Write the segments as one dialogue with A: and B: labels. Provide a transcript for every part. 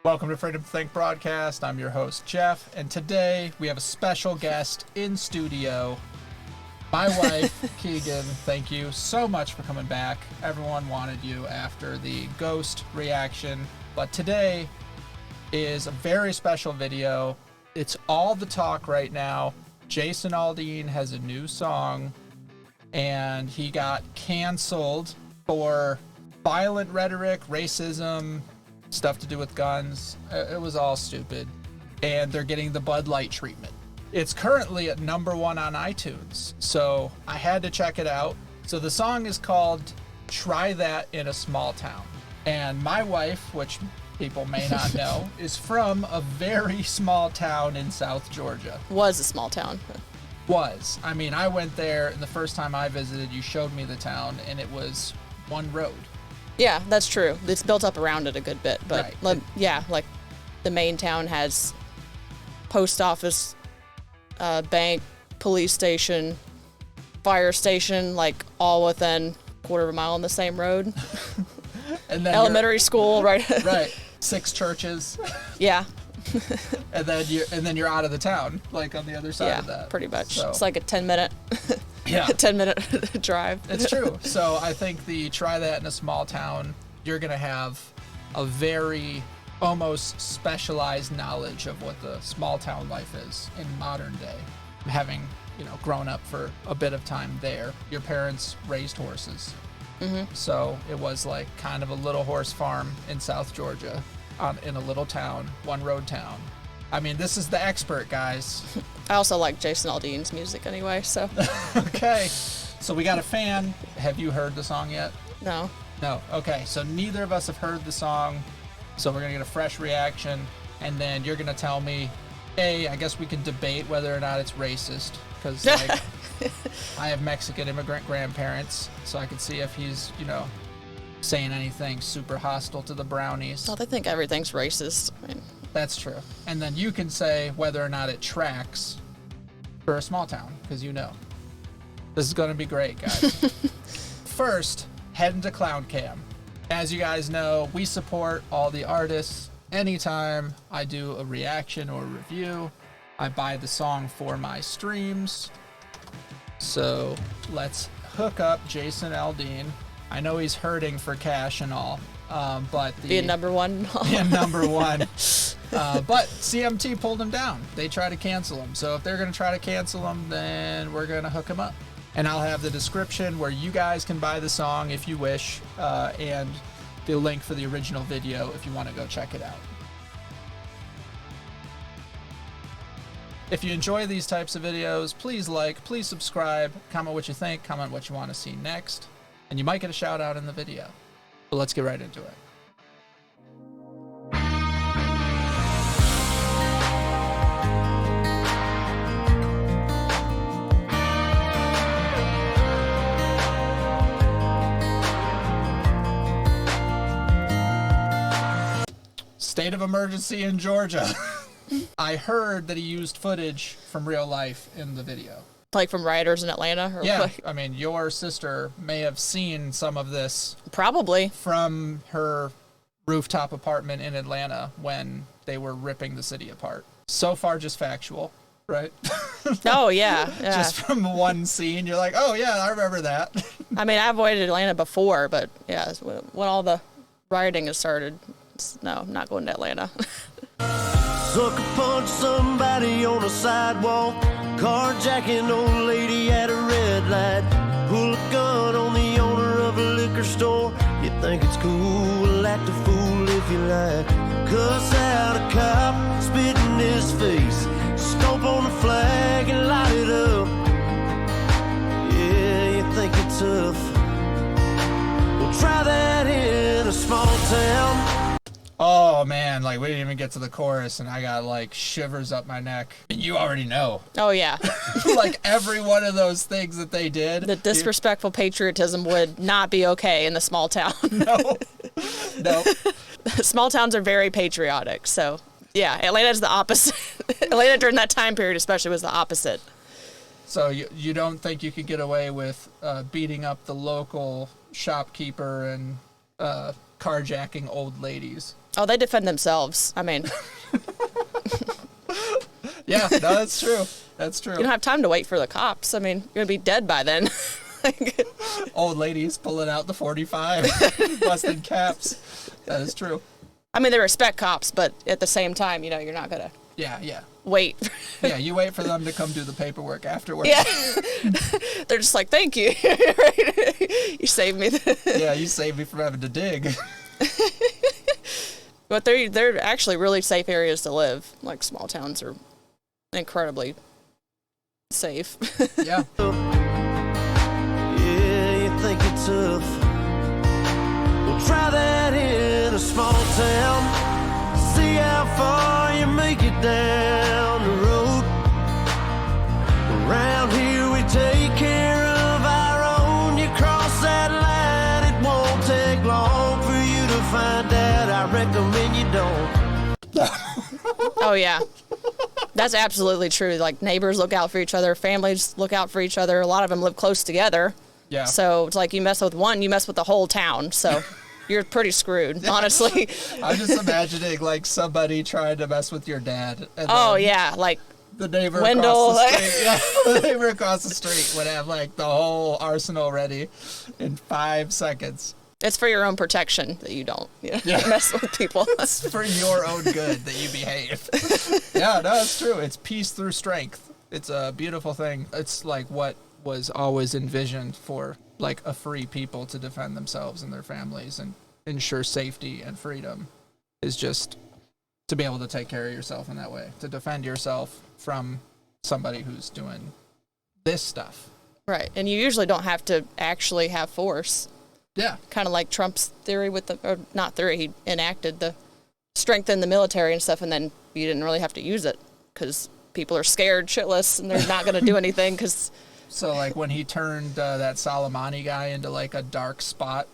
A: Welcome to Freedom to Think broadcast. I'm your host, Jeff, and today we have a special guest in studio. My wife, Keegan. Thank you so much for coming back. Everyone wanted you after the ghost reaction, but today is a very special video. It's all the talk right now. Jason Aldean has a new song, and he got canceled for violent rhetoric, racism, stuff to do with guns. It was all stupid. And they're getting the Bud Light treatment. It's currently at #1 on iTunes, so I had to check it out. So the song is called Try That in a Small Town. And my wife, which people may not know, is from a very small town in South Georgia.
B: Was a small town.
A: Was. I mean, I went there, and the first time I visited, you showed me the town, and it was one road.
B: Yeah, that's true. It's built up around it a good bit, but
A: Right.
B: like the main town has post office, bank, police station, fire station, like all within a quarter of a mile on the same road.
A: And then
B: elementary school, right?
A: Right. 6 churches.
B: Yeah.
A: And then you're out of the town, like on the other side of that.
B: Pretty much.
A: So,
B: It's like a 10-minute
A: yeah.
B: 10-minute drive.
A: It's true. So I think the Try That in a Small Town, you're going to have a very almost specialized knowledge of what the small town life is in modern day. Having, grown up for a bit of time there. Your parents raised horses. Mm-hmm. So it was like kind of a little horse farm in South Georgia, in a little town, one road town. I mean, this is the expert, guys.
B: I also like Jason Aldean's music anyway, so.
A: Okay. So we got a fan. Have you heard the song yet?
B: No.
A: No. Okay. So neither of us have heard the song. So we're going to get a fresh reaction. And then you're going to tell me, I guess we can debate whether or not it's racist. Because, I have Mexican immigrant grandparents. So I can see if he's, saying anything super hostile to the brownies.
B: Well, they think everything's racist. I mean,
A: that's true. And then you can say whether or not it tracks for a small town, because This is going to be great, guys. First, head into Clown Cam. As you guys know, we support all the artists. Anytime I do a reaction or review, I buy the song for my streams. So let's hook up Jason Aldean. I know he's hurting for cash and all, but
B: being #1.
A: Being #1. But CMT pulled him down. They tried to cancel him. So if they're going to try to cancel him, then we're going to hook him up. And I'll have the description where you guys can buy the song if you wish, and the link for the original video if you want to go check it out. If you enjoy these types of videos, please please subscribe, comment what you think, comment what you want to see next, and you might get a shout out in the video. But let's get right into it. State of emergency in Georgia. I heard that he used footage from real life in the video.
B: Like from rioters in Atlanta? Or
A: yeah,
B: like?
A: I mean, your sister may have seen some of this.
B: Probably. From
A: her rooftop apartment in Atlanta when they were ripping the city apart. So far, just factual, right?
B: Oh, yeah.
A: Just from one scene, you're like, oh, yeah, I remember that.
B: I mean, I avoided Atlanta before, but yeah, when all the rioting has started, no, I'm not going to Atlanta.
C: Sucker punch somebody on a sidewalk, carjacking old lady at a red light, pull a gun on the owner of a liquor store. You think it's cool, act a fool if you like, cuss out a cop, spit in his face, stomp on the flag and light it up. Yeah, you think you're tough, well try that in a small town.
A: Oh man, we didn't even get to the chorus and I got shivers up my neck. You already know.
B: Oh yeah.
A: Every one of those things that they did.
B: The disrespectful patriotism would not be okay in the small town.
A: No.
B: Small towns are very patriotic, so yeah, Atlanta's the opposite. Atlanta during that time period especially was the opposite.
A: So you don't think you could get away with beating up the local shopkeeper and carjacking old ladies?
B: Oh, they defend themselves. I mean,
A: Yeah, no, that's true. That's true.
B: you don't have time to wait for the cops. I mean, you're going to be dead by then.
A: Old ladies pulling out the 45, busting caps. That is true.
B: I mean, they respect cops, but at the same time, you know, you're not going to
A: Yeah.
B: wait.
A: Yeah, you wait for them to come do the paperwork afterwards.
B: Yeah. They're just like, thank you. You saved me.
A: Yeah, you saved me from having to dig.
B: But they're actually really safe areas to live. Like, small towns are incredibly safe.
A: Yeah.
C: Yeah, you think it's tough. Well, try that in a small town. See how far you make it down the road. Around here we take care of our own. You cross that line, it won't take long for you to find out. I recommend you don't.
B: Oh, yeah. That's absolutely true. Like, neighbors look out for each other. Families look out for each other. A lot of them live close together.
A: Yeah.
B: So it's like you mess with one, you mess with the whole town. So you're pretty screwed, honestly.
A: I'm just imagining, like, somebody trying to mess with your dad. And
B: Oh,
A: then
B: yeah. Like,
A: the neighbor
B: Wendell,
A: across the street. Yeah, the neighbor across the street would have, like, the whole arsenal ready in 5 seconds.
B: it's for your own protection that you don't
A: Yeah.
B: mess with people.
A: It's for your own good that you behave. Yeah, no, it's true. It's peace through strength. It's a beautiful thing. It's like what was always envisioned for, like, a free people to defend themselves and their families and ensure safety and freedom, is just to be able to take care of yourself in that way, to defend yourself from somebody who's doing this stuff.
B: Right. And you usually don't have to actually have force.
A: Yeah.
B: Kind of like Trump's theory with the, or not theory, he enacted the strengthen the military and stuff, and then you didn't really have to use it because people are scared shitless and they're not going to do anything because...
A: So, like, when he turned that Soleimani guy into, like, a dark spot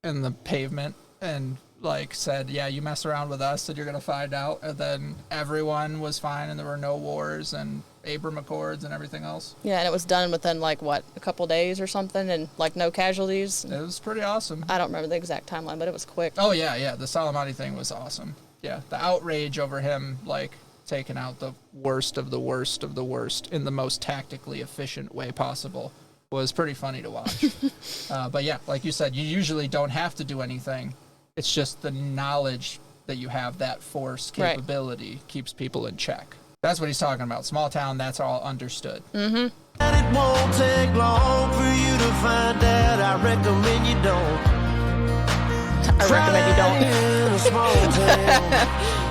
A: in the pavement and, like, said, yeah, you mess around with us and you're going to find out, and then everyone was fine and there were no wars and Abraham Accords and everything else.
B: Yeah, and it was done within, like, what, a couple days or something, and, like, no casualties.
A: It was pretty awesome.
B: I don't remember the exact timeline, but it was quick.
A: Oh, yeah, the Soleimani thing was awesome. Yeah, the outrage over him, like, taking out the worst of the worst of the worst in the most tactically efficient way possible was pretty funny to watch. But yeah, like you said, you usually don't have to do anything. It's just the knowledge that you have that force capability keeps people in check. That's what he's talking about. Small town, that's all understood.
B: Mm-hmm.
C: And it won't take long for you to find out. I recommend you don't.
B: I recommend you don't.
C: In a small town.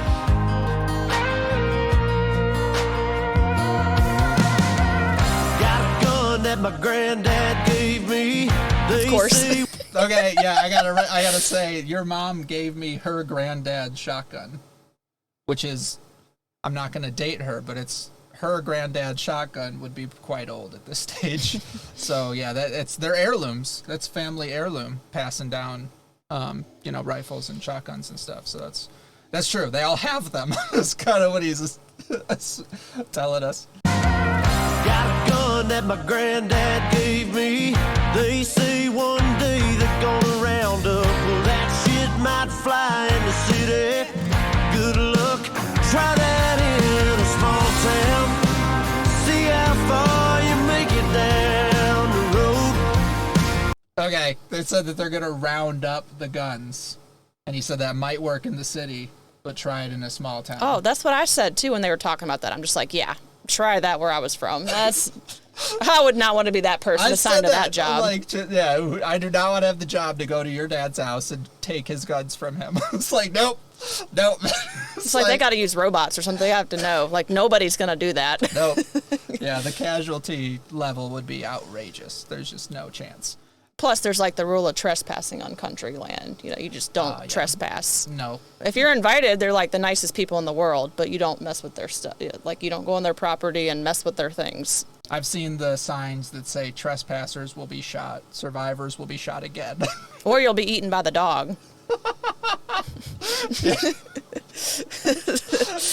C: That my granddad gave me.
B: Of course.
A: Okay, yeah, I gotta say, your mom gave me her granddad's shotgun, which is, I'm not gonna date her, but it's her granddad's shotgun would be quite old at this stage. So yeah, they're heirlooms. That's family heirloom, passing down, rifles and shotguns and stuff. So that's true. They all have them. That's kind of what he's telling us.
C: Got a gun that my granddad gave me. They say one day they're gonna round up. Well, that shit might fly in the city. Good luck, try that in a small town. See how far you make it down the road.
A: Okay, they said that they're gonna round up the guns, and he said that might work in the city, but try it in a small town.
B: Oh, that's what I said too when they were talking about that. I'm just like, yeah, try that where I was from. I would not want to be that person assigned to that job.
A: I do not want to have the job to go to your dad's house and take his guns from him. It's like, nope.
B: It's like they got to use robots or something. They have to know. Like, nobody's going to do that.
A: Nope. Yeah, the casualty level would be outrageous. There's just no chance.
B: Plus, there's like the rule of trespassing on country land. You just don't trespass.
A: No.
B: If you're invited, they're like the nicest people in the world, but you don't mess with their stuff. Like, you don't go on their property and mess with their things.
A: I've seen the signs that say trespassers will be shot, survivors will be shot again.
B: Or you'll be eaten by the dog.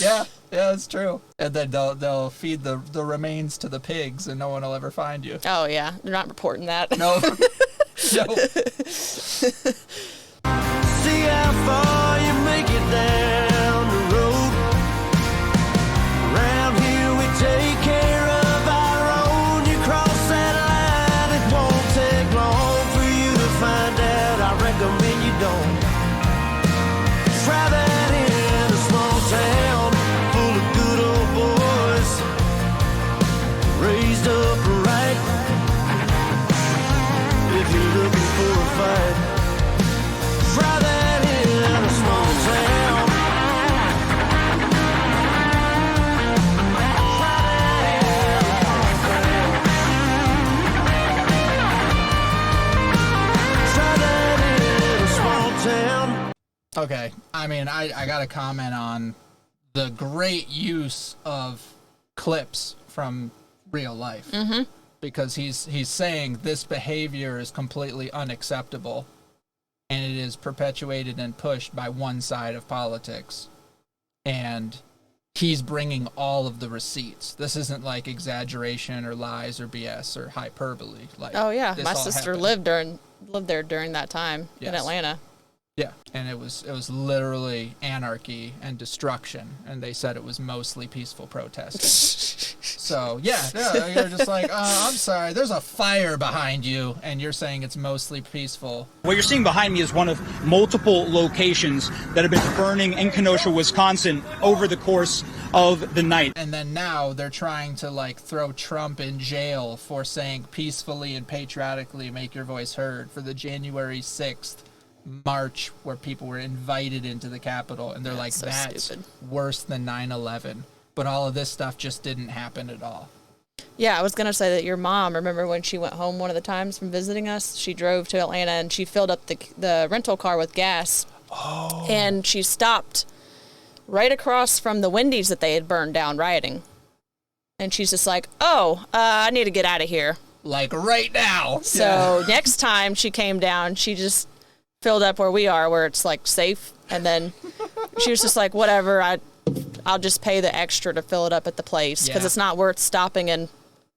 A: Yeah, it's true. And then they'll feed the remains to the pigs and no one will ever find you.
B: Oh, yeah. They're not reporting that.
A: No.
C: See how far you make it down.
A: I got to comment on the great use of clips from real life. Mm-hmm. Because he's saying this behavior is completely unacceptable, and it is perpetuated and pushed by one side of politics. And he's bringing all of the receipts. This isn't like exaggeration or lies or BS or hyperbole. Like,
B: oh yeah, my
A: happened.
B: sister lived there during that time in Atlanta.
A: Yeah, and it was literally anarchy and destruction, and they said it was mostly peaceful protesting. So yeah, you're just like, I'm sorry, there's a fire behind you, and you're saying it's mostly peaceful.
D: What you're seeing behind me is one of multiple locations that have been burning in Kenosha, Wisconsin over the course of the night.
A: And then now they're trying to like throw Trump in jail for saying peacefully and patriotically make your voice heard for the January 6th march where people were invited into the Capitol, and they're like, that's stupid. Worse than 9/11. But all of this stuff just didn't happen at all.
B: Yeah, I was going to say that your mom, remember when she went home one of the times from visiting us, she drove to Atlanta and she filled up the rental car with gas. Oh. And she stopped right across from the Wendy's that they had burned down rioting. And she's just like, I need to get out of here.
A: Like right now.
B: So next time she came down, she just filled up where we are, where it's like safe. And then she was just like, whatever, I'll just pay the extra to fill it up at the place because it's not worth stopping in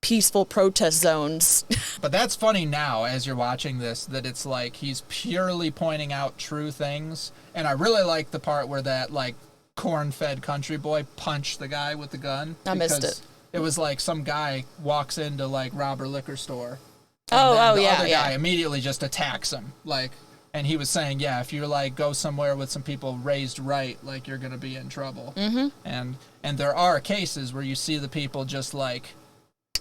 B: peaceful protest zones.
A: But that's funny now as you're watching this, that it's like he's purely pointing out true things. And I really like the part where that like corn-fed country boy punched the guy with the gun.
B: I missed it.
A: It was like some guy walks into like rob a liquor store.
B: The
A: other guy immediately just attacks him. Like, and he was saying, yeah, if you're like go somewhere with some people raised right, like you're gonna be in trouble. Mm-hmm. And there are cases where you see the people just like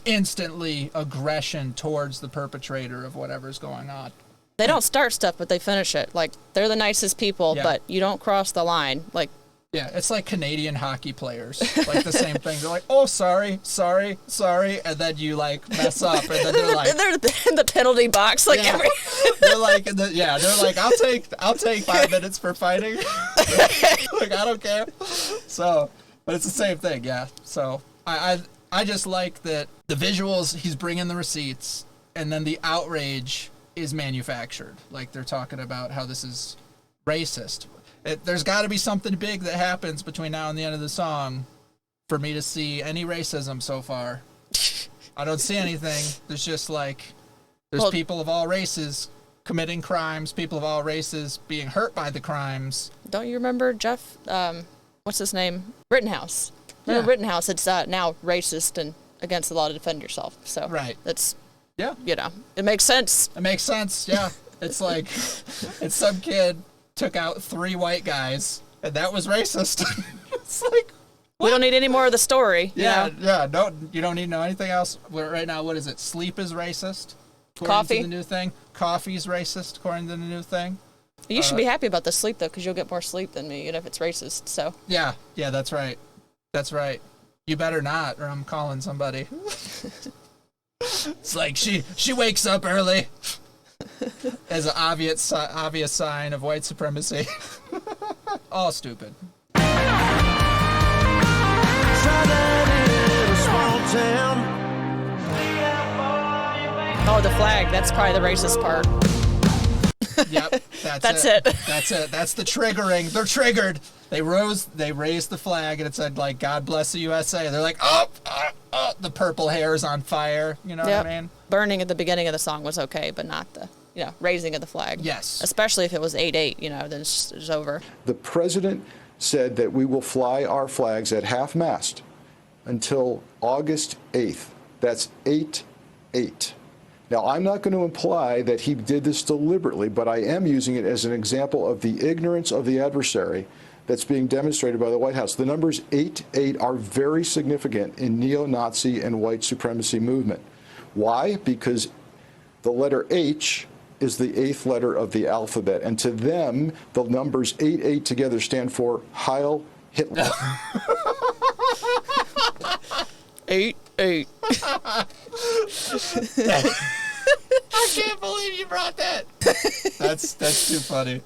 A: instantly aggression towards the perpetrator of whatever's going on.
B: They don't start stuff, but they finish it. Like they're the nicest people, but you don't cross the line. Like.
A: Yeah, it's like Canadian hockey players, like the same thing. They're like, oh, sorry, and then you like mess up, and then they're like,
B: they're in the penalty box, like every.
A: They're like, they're like, I'll take 5 minutes for fighting. Like I don't care. So, but it's the same thing, yeah. So I just like that the visuals, he's bringing the receipts, and then the outrage is manufactured. Like they're talking about how this is racist. There's got to be something big that happens between now and the end of the song for me to see any racism so far. I don't see anything. There's just like, there's people of all races committing crimes, people of all races being hurt by the crimes.
B: Don't you remember Jeff, what's his name? Rittenhouse. Remember Rittenhouse, it's now racist and against the law to defend yourself. So that's, it makes sense.
A: It makes sense, yeah. It's like, it's some kid took out 3 white guys, and that was racist. It's like, what?
B: We don't need any more of the story.
A: Yeah. You don't need to know anything else. Right now, what is it? Sleep is racist.
B: Coffee.
A: To the new thing. Coffee's racist, according to the new thing.
B: You should be happy about the sleep though, because you'll get more sleep than me, even if it's racist. So. Yeah,
A: that's right. That's right. You better not, or I'm calling somebody. It's like she wakes up early. As an obvious sign of white supremacy. All stupid.
B: Oh, the flag. That's probably the racist part.
A: Yep, that's it. That's it. That's the triggering. They're triggered. They raised the flag, and it said, like, God bless the USA. They're like, the purple hair is on fire. You know what I mean?
B: Burning at the beginning of the song was okay, but not the... raising of the flag.
A: Yes.
B: Especially if it was 8/8, then it's over.
E: The president said that we will fly our flags at half-mast until August 8th. That's 8/8. Now, I'm not going to imply that he did this deliberately, but I am using it as an example of the ignorance of the adversary that's being demonstrated by the White House. The numbers 8/8 are very significant in neo-Nazi and white supremacy movement. Why? Because the letter H is the 8th letter of the alphabet, and to them, the numbers 8/8 together stand for Heil Hitler.
B: 8/8.
A: I can't believe you brought that. That's too funny.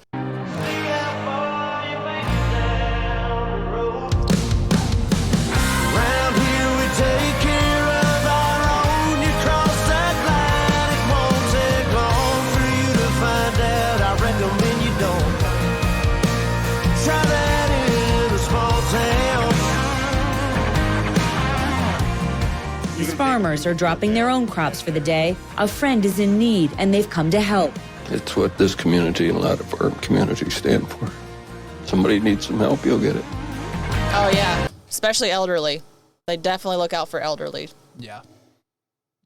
F: These farmers are dropping their own crops for the day. A friend is in need, and they've come to help.
G: It's what this community and a lot of our communities stand for. Somebody needs some help, you'll get it.
B: Oh, yeah. Especially elderly. They definitely look out for elderly.
A: Yeah.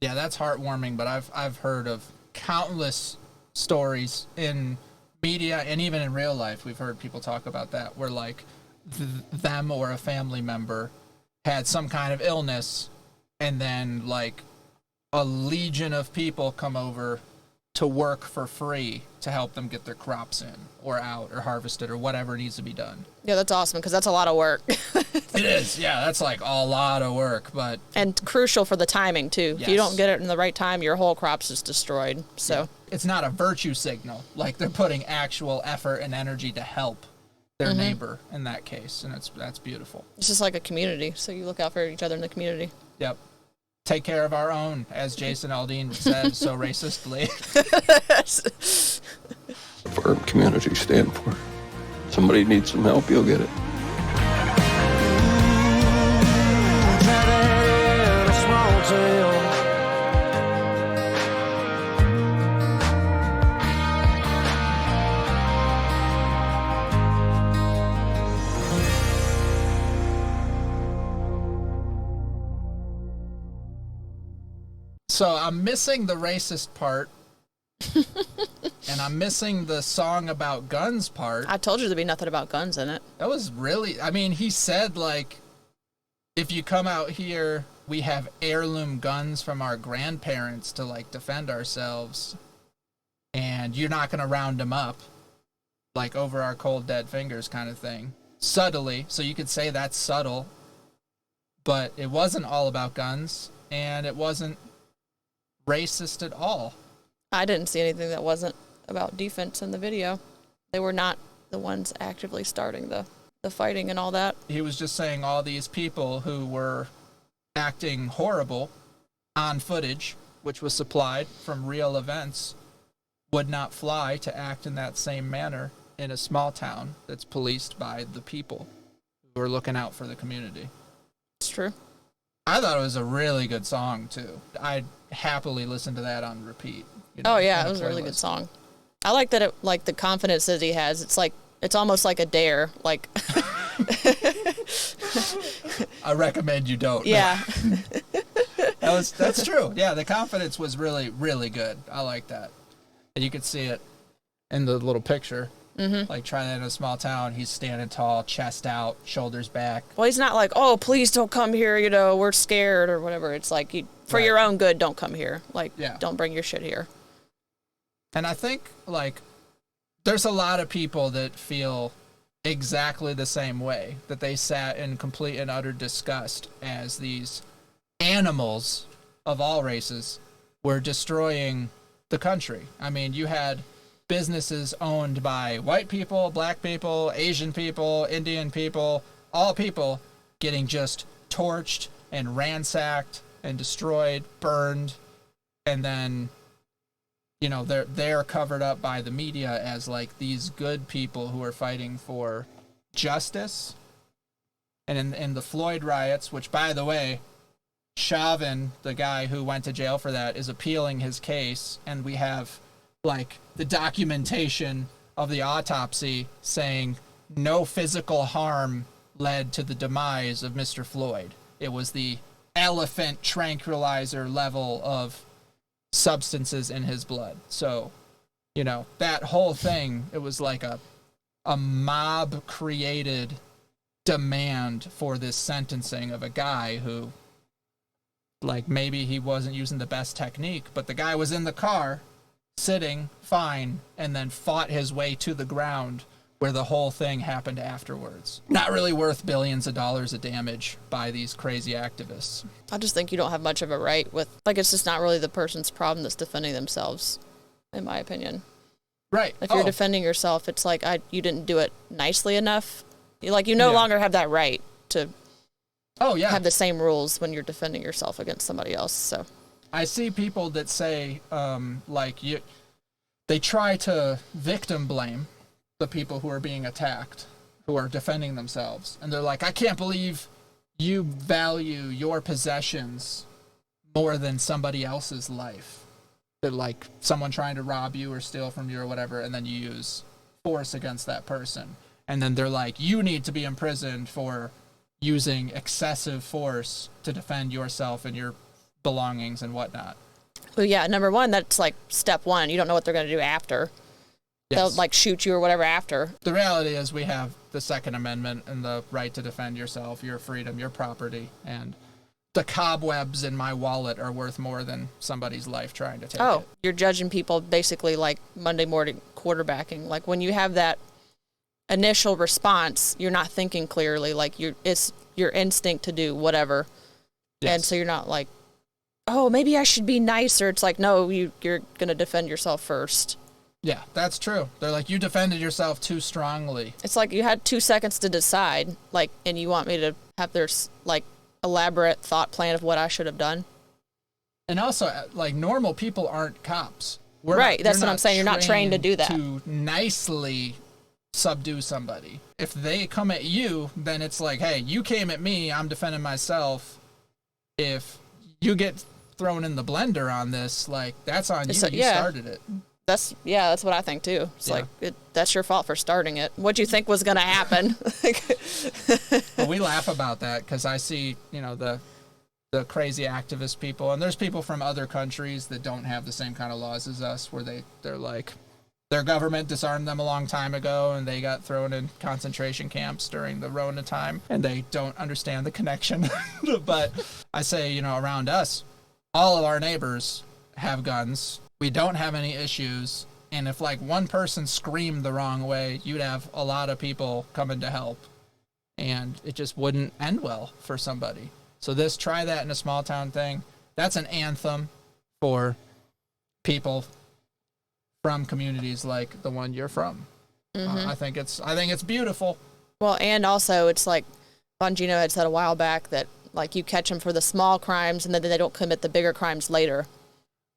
A: Yeah, that's heartwarming, but I've heard of countless stories in media and even in real life. We've heard people talk about that where like them or a family member had some kind of illness and then like a legion of people come over to work for free to help them get their crops in or out or harvested or whatever needs to be done.
B: Yeah, that's awesome because that's a lot of work.
A: It is. Yeah, that's like a lot of work, but
B: and crucial for the timing too.
A: Yes.
B: If you don't get it in the right time, your whole crops is destroyed. So
A: yeah. It's not a virtue signal. Like they're putting actual effort and energy to help their neighbor in that case, and that's beautiful.
B: It's just like a community, so you look out for each other in the community.
A: Yep. Take care of our own, as Jason Aldean said so racistly.
G: For our community stand for. Somebody needs some help, you'll get it.
A: So I'm missing the racist part, and I'm missing the song about guns part.
B: I told you there'd be nothing about guns in it.
A: That was really, I mean, he said, like, if you come out here, we have heirloom guns from our grandparents to, like, defend ourselves, and you're not going to round them up, like, over our cold, dead fingers kind of thing. Subtly, so you could say that's subtle, but it wasn't all about guns, and it wasn't racist at all.
B: I didn't see anything that wasn't about defense in the video. They were not the ones actively starting the fighting and all that.
A: He was just saying all these people who were acting horrible on footage, which was supplied from real events, would not fly to act in that same manner in a small town that's policed by the people who are looking out for the community.
B: It's true.
A: I thought it was a really good song, too. I'd happily listen to that on repeat. You know,
B: oh, yeah, it was a really good song. I like that, like, the confidence that he has. It's like, it's almost like a dare. Like,
A: I recommend you don't.
B: Yeah.
A: That's true. Yeah, the confidence was really, really good. I like that. And you could see it in the little picture. Mm-hmm. Like, try that in a small town. He's standing tall, chest out, shoulders back.
B: Well, he's not like, oh, please don't come here, you know, we're scared or whatever. It's like, for your own good, don't come here. Like, don't bring your shit here.
A: And I think, like, there's a lot of people that feel exactly the same way, that they sat in complete and utter disgust as these animals of all races were destroying the country. I mean, you had businesses owned by white people, black people, Asian people, Indian people, all people getting just torched and ransacked and destroyed, burned, and then, you know, they're covered up by the media as like these good people who are fighting for justice. And in the Floyd riots, which, by the way, Chauvin, the guy who went to jail for that, is appealing his case, and we have like the documentation of the autopsy saying no physical harm led to the demise of Mr. Floyd. It was the elephant tranquilizer level of substances in his blood. So, you know, that whole thing, it was like a mob created demand for this sentencing of a guy who, like, maybe he wasn't using the best technique, but the guy was in the car sitting fine and then fought his way to the ground where the whole thing happened afterwards. Not really worth billions of dollars of damage by these crazy activists.
B: I just think you don't have much of a right with, like, it's just not really the person's problem that's defending themselves, in my opinion.
A: Right.
B: If you're defending yourself, it's like, you didn't do it nicely enough. You no longer have that right to have the same rules when you're defending yourself against somebody else, so.
A: I see people that say, they try to victim blame the people who are being attacked, who are defending themselves. And they're like, I can't believe you value your possessions more than somebody else's life. That, like, someone trying to rob you or steal from you or whatever, and then you use force against that person. And then they're like, you need to be imprisoned for using excessive force to defend yourself and your belongings and whatnot.
B: Well, yeah, number one, that's like step one. You don't know what they're going to do after.
A: Yes.
B: They'll like shoot you or whatever after.
A: The reality is we have the Second Amendment and the right to defend yourself, your freedom, your property, and the cobwebs in my wallet are worth more than somebody's life trying to take it.
B: You're judging people basically like Monday morning quarterbacking. Like when you have that initial response, you're not thinking clearly. Like it's your instinct to do whatever.
A: Yes.
B: And so you're not like, oh, maybe I should be nicer. It's like, no, you're going to defend yourself first.
A: Yeah, that's true. They're like, you defended yourself too strongly.
B: It's like you had 2 seconds to decide, like, and you want me to have their, like, elaborate thought plan of what I should have done.
A: And also, like, normal people aren't cops.
B: That's what I'm saying. You're not trained to do that.
A: To nicely subdue somebody. If they come at you, then it's like, hey, you came at me, I'm defending myself. If you get thrown in the blender on this, like, that's on you. You started it.
B: That's what I think too. It's like that's your fault for starting it. What do you think was going to happen?
A: Well, we laugh about that because I see, the crazy activist people, and there's people from other countries that don't have the same kind of laws as us, where they're like, their government disarmed them a long time ago, and they got thrown in concentration camps during the Rona time, and they don't understand the connection. But I say, around us, all of our neighbors have guns. We don't have any issues. And if like one person screamed the wrong way, you'd have a lot of people coming to help. And it just wouldn't end well for somebody. So try that in a small town thing. That's an anthem for people from communities like the one you're from. Mm-hmm. I think it's beautiful.
B: Well, and also it's like Bongino had said a while back that like you catch them for the small crimes and then they don't commit the bigger crimes later.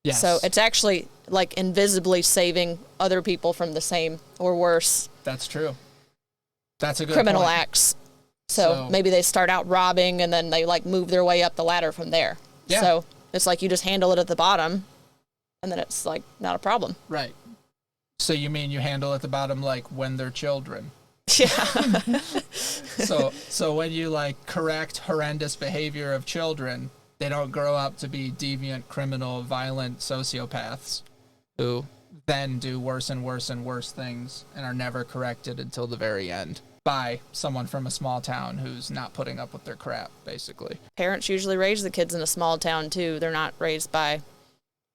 A: Yes.
B: So it's actually like invisibly saving other people from the same or worse.
A: That's true. That's a good
B: criminal
A: point.
B: acts. So maybe they start out robbing and then they like move their way up the ladder from there.
A: Yeah.
B: So it's like you just handle it at the bottom and then it's like not a problem.
A: Right. So you mean you handle at the bottom like when they're children?
B: Yeah.
A: So when you like correct horrendous behavior of children, they don't grow up to be deviant, criminal, violent sociopaths who then do worse and worse and worse things and are never corrected until the very end by someone from a small town who's not putting up with their crap, basically.
B: Parents usually raise the kids in a small town, too. They're not raised by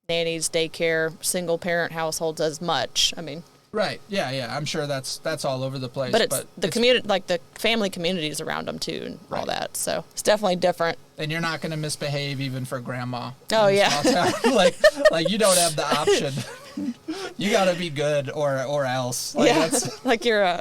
B: nannies, daycare, single-parent households as much. I mean...
A: Right. Yeah. I'm sure that's all over the place.
B: But it's the community, like the family communities around them too, and all that. So it's definitely different.
A: And you're not going to misbehave even for grandma.
B: Oh yeah.
A: like you don't have the option. You got to be good or else. Like,
B: yeah. Like you're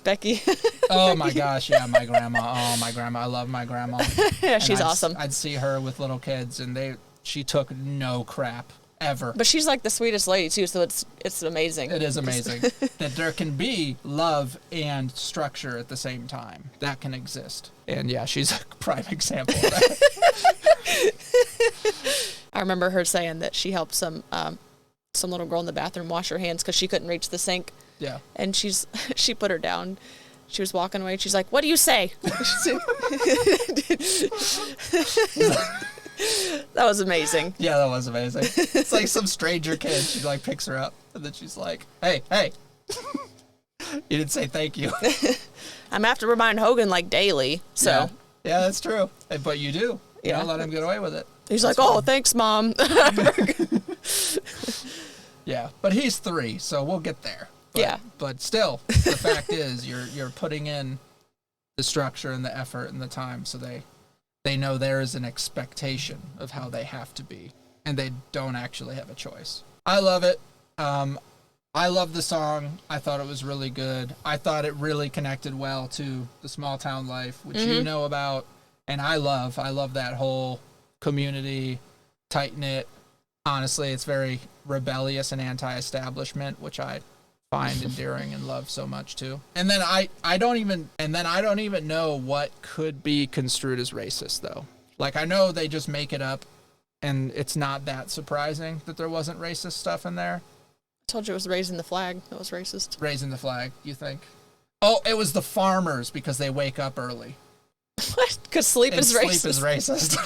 B: Becky.
A: Oh my gosh, yeah, my grandma. Oh my grandma, I love my grandma.
B: Yeah, she's awesome.
A: I'd see her with little kids, and she took no crap. Ever.
B: But she's like the sweetest lady too, so it's amazing.
A: It is amazing that there can be love and structure at the same time. That can exist. And yeah, she's a prime example of that.
B: I remember her saying that she helped some little girl in the bathroom wash her hands because she couldn't reach the sink.
A: Yeah.
B: And she put her down. She was walking away. She's like, "What do you say?" That was amazing.
A: Yeah, that was amazing. It's like some stranger kid. She like picks her up and then she's like, hey, you didn't say thank you.
B: I'm have to remind Hogan like daily. So
A: yeah, that's true. But you do. You don't let him get away with it.
B: He's that's like, fine. Oh, thanks, Mom.
A: Yeah, but he's 3, so we'll get there. But still, the fact is you're putting in the structure and the effort and the time so they know there is an expectation of how they have to be, and they don't actually have a choice. I love it. I love the song. I thought it was really good. I thought it really connected well to the small town life, which you know about, and I love that whole community, tight-knit. Honestly, it's very rebellious and anti-establishment, which I find endearing and love so much too. And then I don't even know what could be construed as racist though. Like, I know they just make it up, and it's not that surprising that there wasn't racist stuff in there.
B: I told you it was raising the flag that was racist.
A: Raising the flag, you think? Oh, it was the farmers because they wake up early.
B: What? Because sleep is racist.
A: Sleep is racist.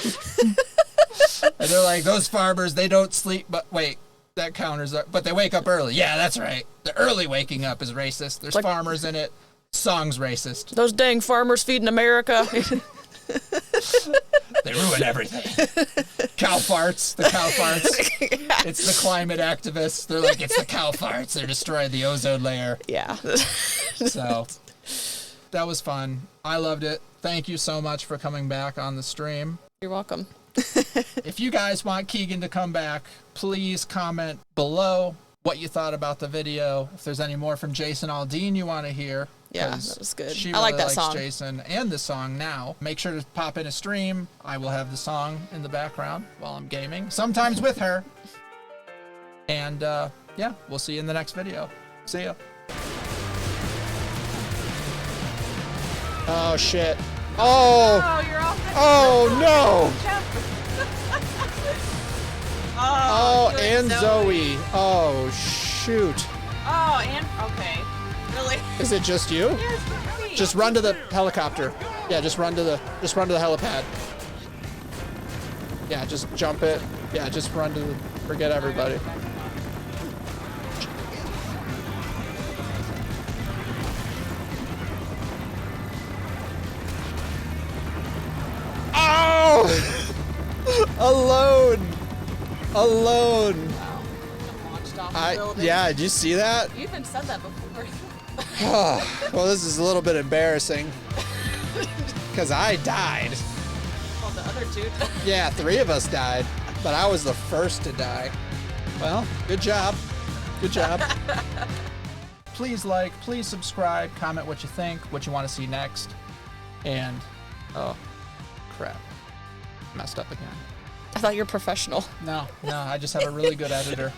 A: And they're like, those farmers, they don't sleep, but wait, that counters up. But they wake up early. Yeah, that's right. The early waking up is racist. There's
B: Like,
A: farmers in it. Song's racist.
B: Those dang farmers feeding America.
A: They ruin everything. Cow farts. The cow farts. It's the climate activists. They're like, it's the cow farts. They're destroying the ozone layer.
B: Yeah.
A: So that was fun. I loved it. Thank you so much for coming back on the stream.
B: You're welcome.
A: If you guys want Keegan to come back, please comment below what you thought about the video. If there's any more from Jason Aldean you want to hear.
B: Yeah, that was good.
A: She
B: I
A: really
B: like that
A: likes
B: song.
A: Jason and the song now. Make sure to pop in a stream. I will have the song in the background while I'm gaming, sometimes with her. And yeah, we'll see you in the next video. See ya. Oh shit. Oh.
H: Oh, you're off.
A: Oh no. Oh,
H: you
A: and Zoe. Oh shoot.
H: Oh, and okay. Really?
A: Is it just you?
H: Yes, really.
A: Just run to the helicopter. Yeah, just run to the helipad. Yeah, just jump it. Yeah, just run to the, forget everybody. Oh! Alone.
B: Launched off the building.
A: Yeah, did you see that?
B: You even said that before.
A: Well, this is a little bit embarrassing. Because I died.
B: Well, the other two.
A: Yeah, 3 of us died, but I was the first to die. Well, good job. Good job. Please like, please subscribe, comment what you think, what you want to see next. And, oh, crap. Messed up again.
B: I thought you were professional.
A: No, I just have a really good editor.